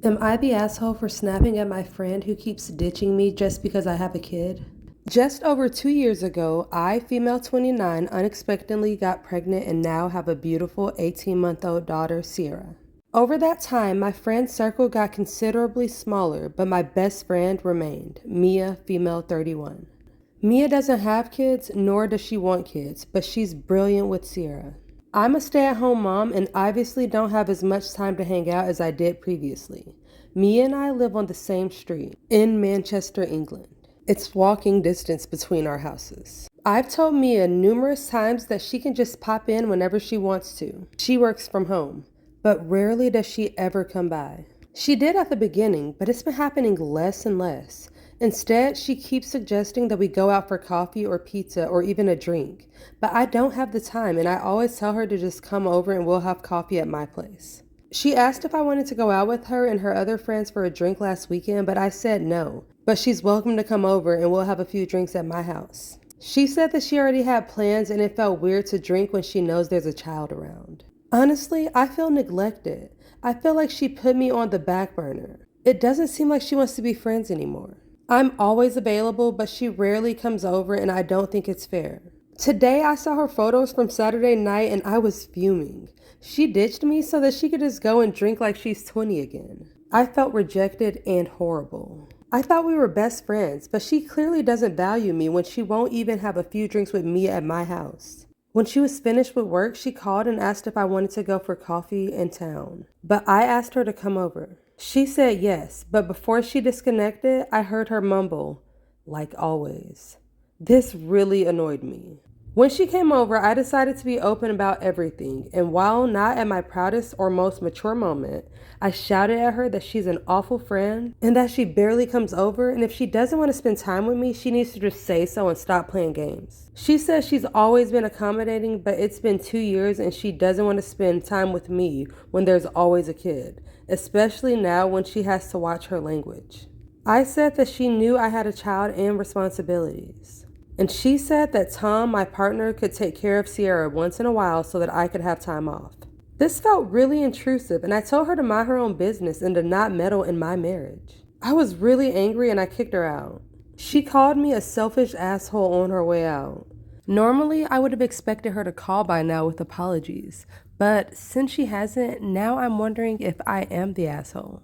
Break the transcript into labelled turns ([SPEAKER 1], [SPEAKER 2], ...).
[SPEAKER 1] Am I the asshole for snapping at my friend who keeps ditching me just because I have a kid? Just over 2 years ago, I, female 29, unexpectedly got pregnant and now have a beautiful 18-month-old daughter, Sierra. Over that time, my friend circle got considerably smaller, but my best friend remained, Mia, female 31. Mia doesn't have kids, nor does she want kids, but she's brilliant with Sierra. I'm a stay-at-home mom and obviously don't have as much time to hang out as I did previously. Mia and I live on the same street, in Manchester, England. It's walking distance between our houses. I've told Mia numerous times that she can just pop in whenever she wants to. She works from home, but rarely does she ever come by. She did at the beginning, but it's been happening less and less. Instead, she keeps suggesting that we go out for coffee or pizza or even a drink. But I don't have the time, and I always tell her to just come over and we'll have coffee at my place. She asked if I wanted to go out with her and her other friends for a drink last weekend, but I said no. But she's welcome to come over and we'll have a few drinks at my house. She said that she already had plans and it felt weird to drink when she knows there's a child around. Honestly, I feel neglected. I feel like she put me on the back burner. It doesn't seem like she wants to be friends anymore. I'm always available, but she rarely comes over and I don't think it's fair. Today I saw her photos from Saturday night and I was fuming. She ditched me so that she could just go and drink like she's 20 again. I felt rejected and horrible. I thought we were best friends, but she clearly doesn't value me when she won't even have a few drinks with me at my house. When she was finished with work, she called and asked if I wanted to go for coffee in town, but I asked her to come over. She said yes, but before she disconnected, I heard her mumble, like always. This really annoyed me. When she came over, I decided to be open about everything, and while not at my proudest or most mature moment, I shouted at her that she's an awful friend and that she barely comes over, and if she doesn't want to spend time with me, she needs to just say so and stop playing games. She says she's always been accommodating, but it's been 2 years and she doesn't want to spend time with me when there's always a kid, especially now when she has to watch her language. I said that she knew I had a child and responsibilities. And she said that Tom, my partner, could take care of Sierra once in a while so that I could have time off. This felt really intrusive, and I told her to mind her own business and to not meddle in my marriage. I was really angry and I kicked her out. She called me a selfish asshole on her way out. Normally, I would have expected her to call by now with apologies, but since she hasn't, now I'm wondering if I am the asshole.